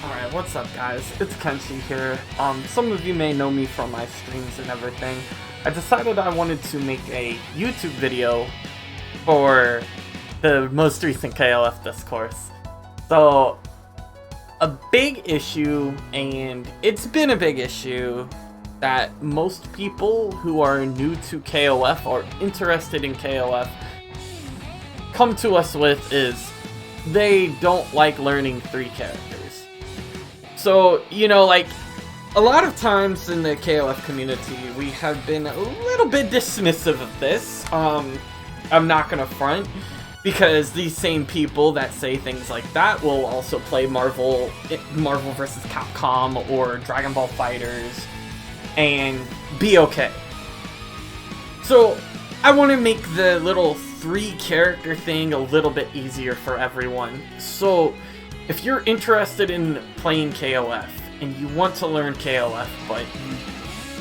Alright, what's up guys? It's Kenshi here. Some of you may know me from my streams and everything. I decided I wanted to make a YouTube video for the most recent KOF discourse. So, a big issue, and it's been a big issue, that most people who are new to KOF or interested in KOF come to us with is they don't like learning 3 characters. So, you know, like, a lot of times in the KOF community, we have been a little bit dismissive of this. I'm not gonna front, because these same people that say things like that will also play Marvel vs. Capcom or Dragon Ball FighterZ and be okay. So, I want to make the little 3 character thing a little bit easier for everyone. So, if you're interested in playing KOF and you want to learn KOF, but you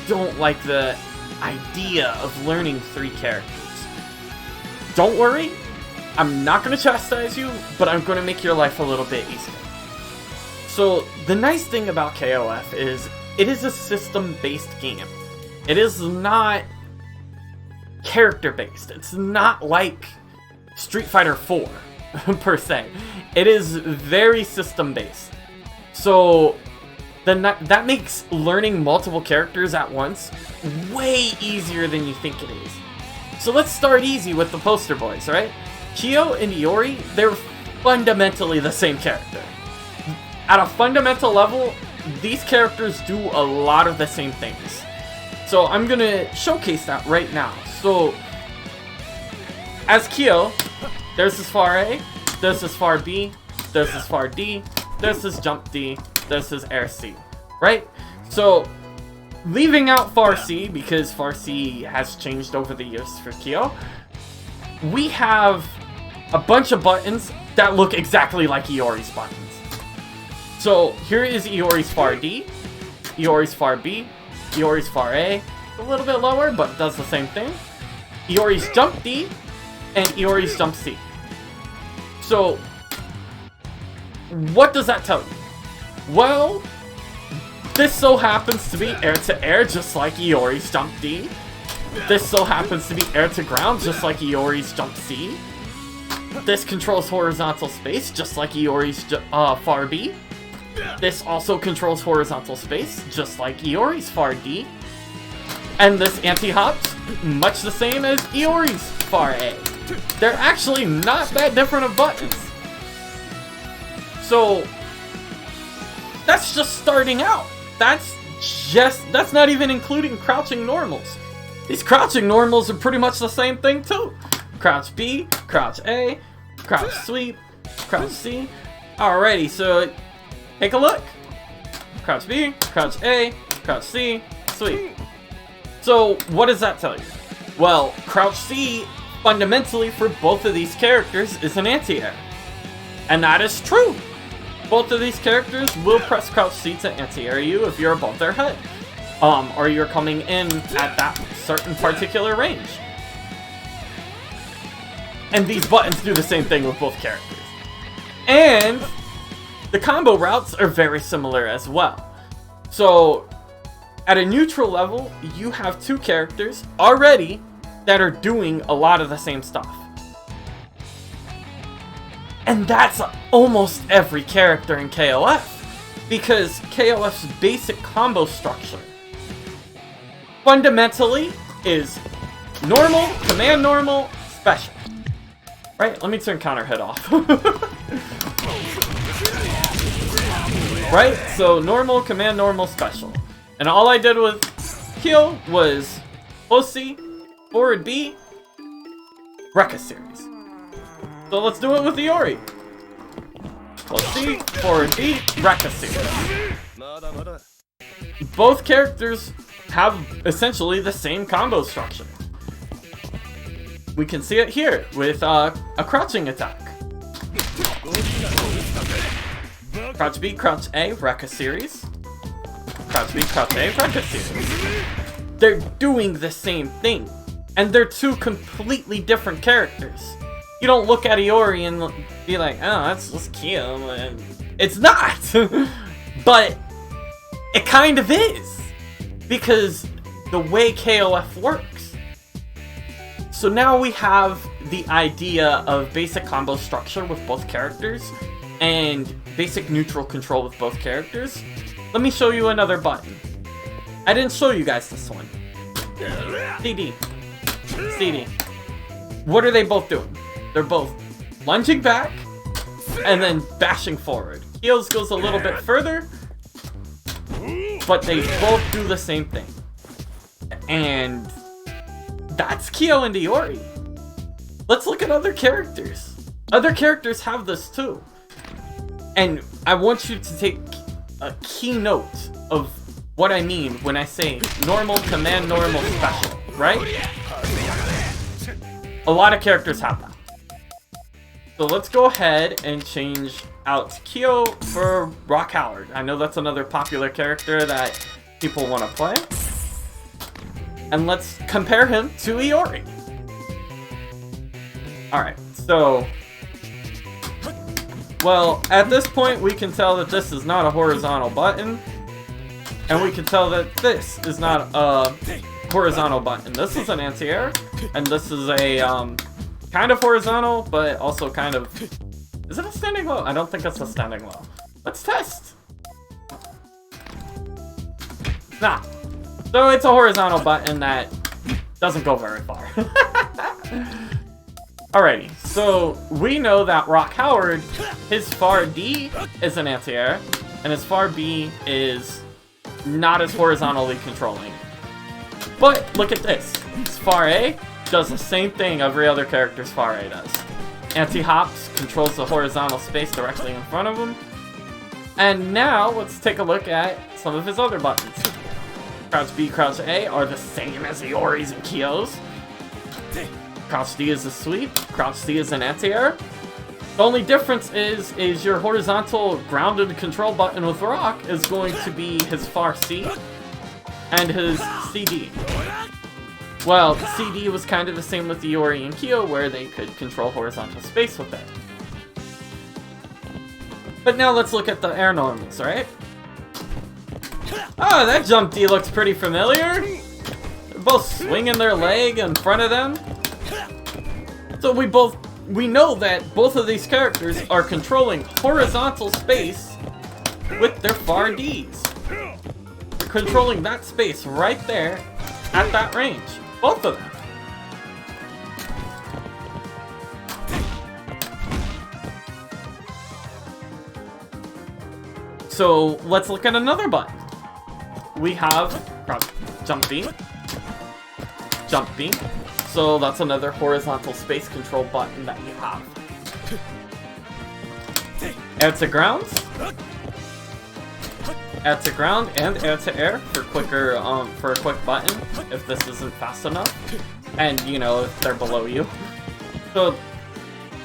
don't like the idea of learning 3 characters, don't worry. I'm not going to chastise you, but I'm going to make your life a little bit easier. So, the nice thing about KOF is it is a system-based game. It is not character-based. It's not like Street Fighter 4, per se. It is very system-based. So, that makes learning multiple characters at once way easier than you think it is. So let's start easy with the poster boys, right? Kyo and Iori, they're fundamentally the same character. At a fundamental level, these characters do a lot of the same things. So I'm gonna showcase that right now. So, as Kyo, there's this far A, there's this far B, there's this far D, there's this jump D, there's this air C, right? So, leaving out far C, because far C has changed over the years for Kyo, we have a bunch of buttons that look exactly like Iori's buttons. So, here is Iori's far D, Iori's far B, Iori's far A, a little bit lower, but does the same thing, Iori's jump D, and Iori's jump C. So, what does that tell you? Well, this so happens to be air-to-air, just like Iori's jump D. This so happens to be air-to-ground, just like Iori's jump C. This controls horizontal space, just like Iori's far B. This also controls horizontal space, just like Iori's far D. And this anti-hops, much the same as Iori's far A. They're actually not that different of buttons. So, that's just starting out. That's not even including crouching normals. These crouching normals are pretty much the same thing too. Crouch B, crouch A, crouch sweep, crouch C. Alrighty, so take a look. Crouch B, crouch A, crouch C, sweep. So, what does that tell you? Well, crouch C, fundamentally for both of these characters, is an anti-air. And that is true. Both of these characters will press crouch C to anti-air you if you're above their head. Or you're coming in at that certain particular range. And these buttons do the same thing with both characters. And the combo routes are very similar as well. So, at a neutral level, you have 2 characters already that are doing a lot of the same stuff. And that's almost every character in KOF, because KOF's basic combo structure fundamentally is normal, command normal, special. Right? Let me turn counter hit off. Right? So normal, command normal, special. And all I did with Kyo was close C, forward B, Rekka series. So let's do it with Iori. Close C, forward B, Rekka series. Both characters have essentially the same combo structure. We can see it here with a crouching attack. Crouch B, crouch A, Rekka series. Crouch B, crouch A, Rekka series. They're doing the same thing. And they're 2 completely different characters. You don't look at Iori and be like, oh, that's just Kyo. And it's not! But it kind of is, because the way KOF works. So now we have the idea of basic combo structure with both characters, and basic neutral control with both characters. Let me show you another button. I didn't show you guys this one. CD. CD. What are they both doing? They're both lunging back, and then bashing forward. Heels goes a little bit further, but they both do the same thing. And that's Kyo and Iori. Let's look at other characters. Other characters have this too. And I want you to take a key note of what I mean when I say normal, command, normal, special, right? A lot of characters have that. So let's go ahead and change out Kyo for Rock Howard. I know that's another popular character that people want to play. And let's compare him to Iori. Alright, so... well, at this point we can tell that this is not a horizontal button. And we can tell that this is not a horizontal button. This is an anti-air. And this is a kind of horizontal, but also kind of... is it a standing low? I don't think it's a standing low. Let's test! Nah. So it's a horizontal button that doesn't go very far. Alrighty, so we know that Rock Howard, his far D is an anti-air, and his far B is not as horizontally controlling. But look at this. His far A does the same thing every other character's far A does. Anti-hops controls the horizontal space directly in front of him. And now let's take a look at some of his other buttons. Crouch B, Crouch A are the same as Iori's and Kyo's. Crouch D is a sweep, Crouch C is an anti-air. The only difference is your horizontal grounded control button with Rock is going to be his far C and his CD. Well, CD was kind of the same with Iori and Kyo, where they could control horizontal space with it. But now let's look at the air normals, right? Oh, that jump D looks pretty familiar. They're both swinging their leg in front of them. So we know that both of these characters are controlling horizontal space with their far Ds. They're controlling that space right there at that range. Both of them. So let's look at another button. We have jump B, jump B. So that's another horizontal space control button that you have. Air to ground. Air to ground and air to air for quicker for a quick button if this isn't fast enough. And you know, if they're below you. So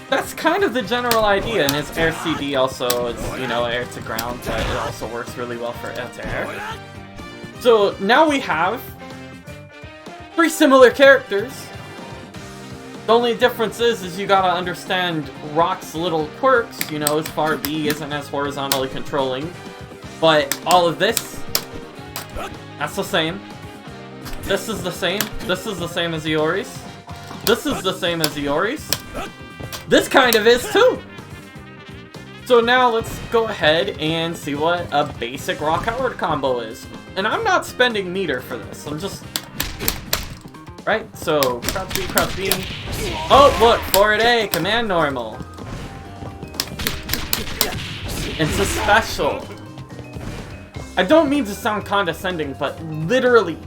that's kind of the general idea, and his air CD also is, you know, air to ground, but it also works really well for air to air. So now we have three similar characters. The only difference is you gotta understand Rock's little quirks. You know, his far B isn't as horizontally controlling, but all of this, that's the same. This is the same. This is the same as Iori's. This is the same as Iori's. This kind of is too. So now let's go ahead and see what a basic Rock Howard combo is. And I'm not spending meter for this. I'm just... right, so crouch B, crouch B. Oh, look, forward A, command normal. It's a special. I don't mean to sound condescending, but literally,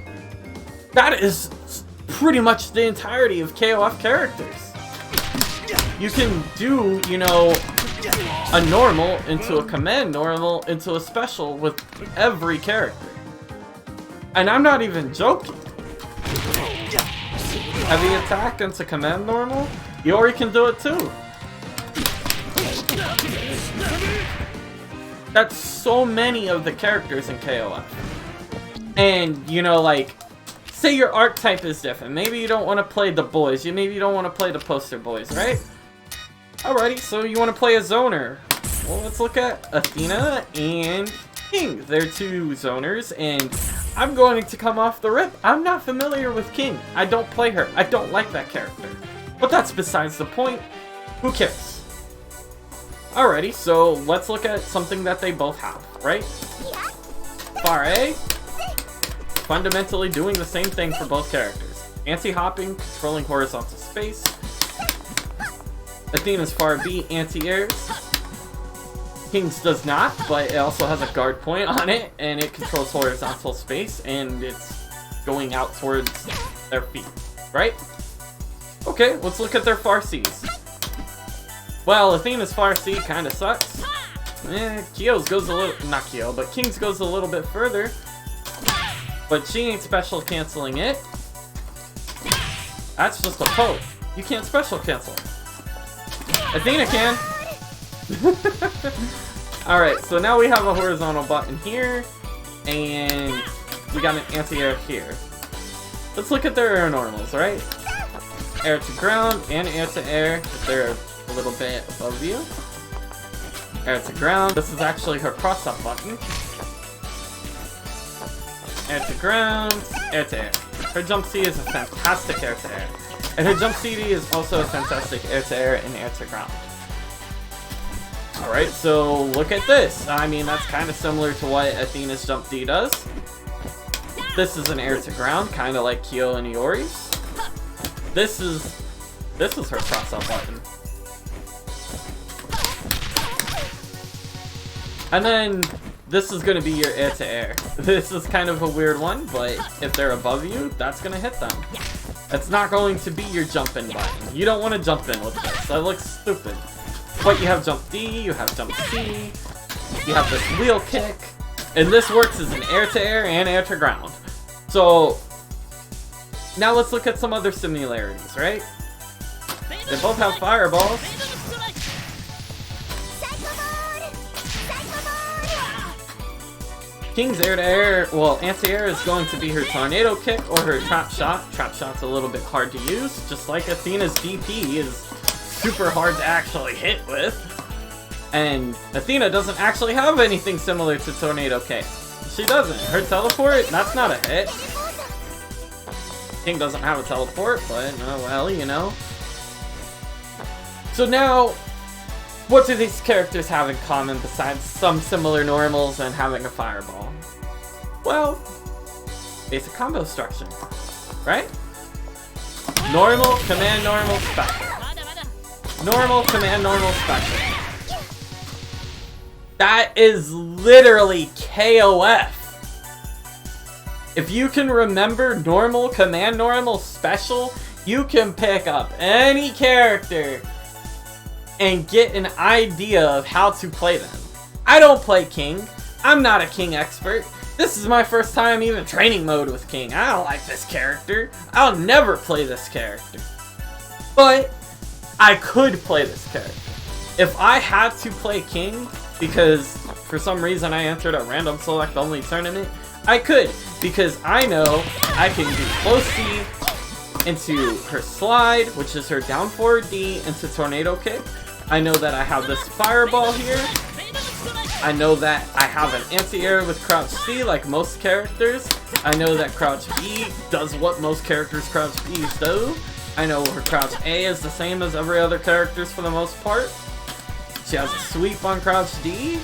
that is pretty much the entirety of KOF characters. You can do, you know, a normal into a command normal into a special with every character. And I'm not even joking. Heavy attack into command normal? Iori can do it too. That's so many of the characters in KOF. And, you know, like, say your archetype is different. Maybe you don't want to play the boys. Maybe you don't want to play the poster boys, right? Alrighty, so you want to play a zoner. Well, let's look at Athena and King. They're two zoners, and I'm going to come off the rip. I'm not familiar with King. I don't play her. I don't like that character. But that's besides the point. Who cares? Alrighty, so let's look at something that they both have, right? Far A, fundamentally doing the same thing for both characters. Anti-hopping, controlling horizontal space. Athena's Far B, anti-airs. King's does not, but it also has a guard point on it, and it controls horizontal space, and it's going out towards their feet, right? Okay, let's look at their Far C's. Well, Athena's Far C kinda sucks. Kyo's goes a little, not Kyo, but King's goes a little bit further. But she ain't special canceling it. That's just a poke. You can't special cancel. Athena can. Alright, so now we have a horizontal button here, and we got an anti-air here. Let's look at their air normals, right? Air to ground and air to air, if they're a little bit above you. Air to ground. This is actually her cross-up button. Air to ground, air to air. Her jump C is a fantastic air to air. And her jump CD is also a fantastic air to air and air to ground. Alright, so look at this. I mean, that's kind of similar to what Athena's jump D does. This is an air to ground, kind of like Kyo and Iori's. This is her cross-up button. And then this is going to be your air to air. This is kind of a weird one, but if they're above you, that's going to hit them. It's not going to be your jump in button. You don't want to jump in with this. That looks stupid. But you have jump D, you have jump C, you have this wheel kick, and this works as an air to air and air to ground. So now let's look at some other similarities, right? They both have fireballs. King's air to air, well, anti-air is going to be her tornado kick or her trap shot. Trap shot's a little bit hard to use, just like Athena's DP is super hard to actually hit with. And Athena doesn't actually have anything similar to tornado kick. She doesn't. Her teleport, that's not a hit. King doesn't have a teleport, but well, you know. So now, what do these characters have in common besides some similar normals and having a fireball? Well, basic combo structure, right? Normal, command, normal, special. Normal, command, normal, special. That is literally KOF. If you can remember normal, command, normal, special, you can pick up any character and get an idea of how to play them. I don't play King. I'm not a King expert. This is my first time even training mode with King. I don't like this character. I'll never play this character. But I could play this character. If I had to play King, because for some reason I entered a random select only tournament, I could, because I know I can do close C into her slide, which is her down forward D into tornado kick. I know that I have this fireball here. I know that I have an anti-air with crouch C like most characters. I know that crouch B does what most characters crouch B's do. I know her crouch A is the same as every other character's for the most part. She has a sweep on crouch D.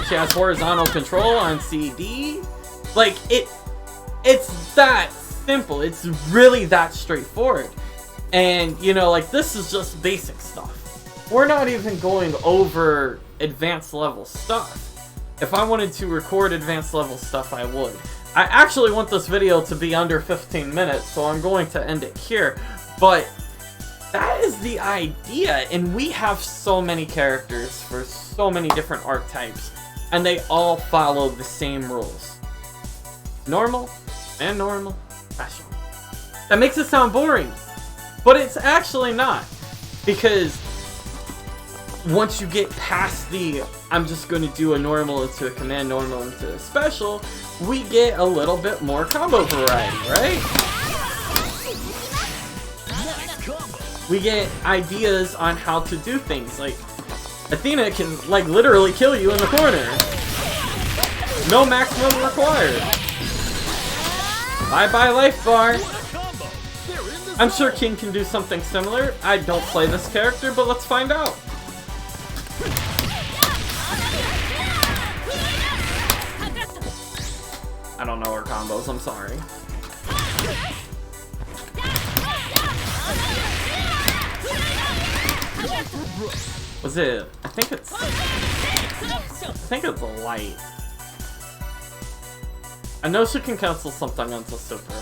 She has horizontal control on CD. Like, it's that simple. It's really that straightforward. And, you know, like, this is just basic stuff. We're not even going over advanced level stuff. If I wanted to record advanced level stuff, I would. I actually want this video to be under 15 minutes, so I'm going to end it here. But that is the idea, and we have so many characters for so many different archetypes, and they all follow the same rules. Normal, and normal, special. That makes it sound boring, but it's actually not, because once you get past the, I'm just going to do a normal into a command, normal into a special, we get a little bit more combo variety, right? We get ideas on how to do things, like Athena can, like, literally kill you in the corner. No maximum required. Bye-bye life bar. I'm sure King can do something similar. I don't play this character, but let's find out. I don't know her combos, I'm sorry. Was it? I think it's a light. I know she can cancel something onto super.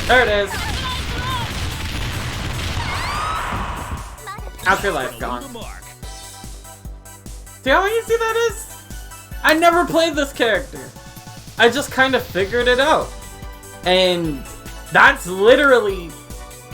There it is. Half your life gone. See how easy that is? I never played this character. I just kind of figured it out. And that's literally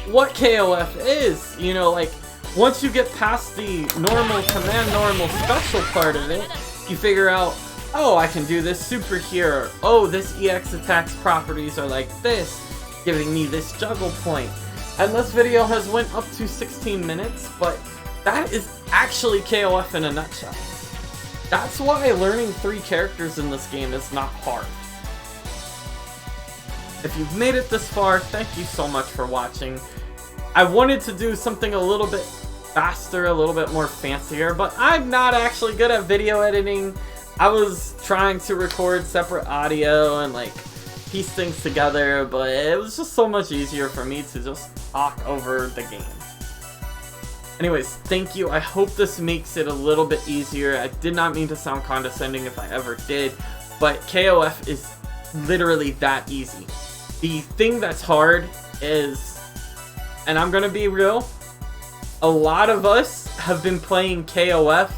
what KOF is. You know, like, once you get past the normal command, normal special part of it, you figure out, oh, I can do this super here. Oh, this EX attack's properties are like this, giving me this juggle point. And this video has went up to 16 minutes, but that is actually KOF in a nutshell. That's why learning 3 characters in this game is not hard. If you've made it this far, thank you so much for watching. I wanted to do something a little bit faster, a little bit more fancier, but I'm not actually good at video editing. I was trying to record separate audio and like piece things together, but it was just so much easier for me to just talk over the game. Anyways, thank you. I hope this makes it a little bit easier. I did not mean to sound condescending if I ever did, but KOF is literally that easy. The thing that's hard is, and I'm gonna be real, a lot of us have been playing KOF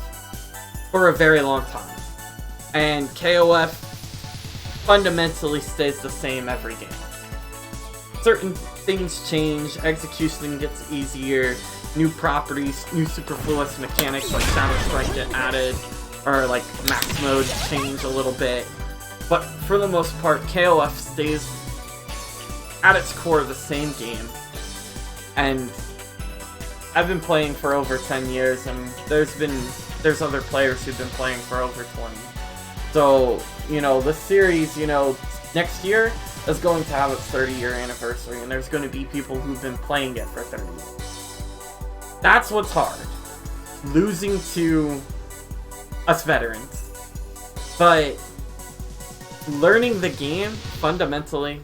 for a very long time. And KOF fundamentally stays the same every game. Certain things change, execution gets easier, new properties, new superfluous mechanics like Shadow Strike get added, or like max mode change a little bit. But for the most part, KOF stays at its core the same game. And I've been playing for over 10 years, and there's other players who've been playing for over 20. So, you know, this series, you know, next year is going to have its 30-year anniversary, and there's going to be people who've been playing it for 30 years. That's what's hard. Losing to us veterans. But learning the game, fundamentally,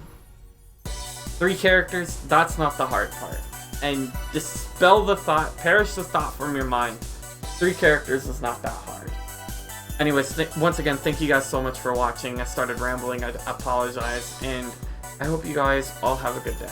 3 characters, that's not the hard part. And dispel the thought, perish the thought from your mind. 3 characters is not that hard. Anyways, once again, thank you guys so much for watching. I started rambling, I apologize, and I hope you guys all have a good day.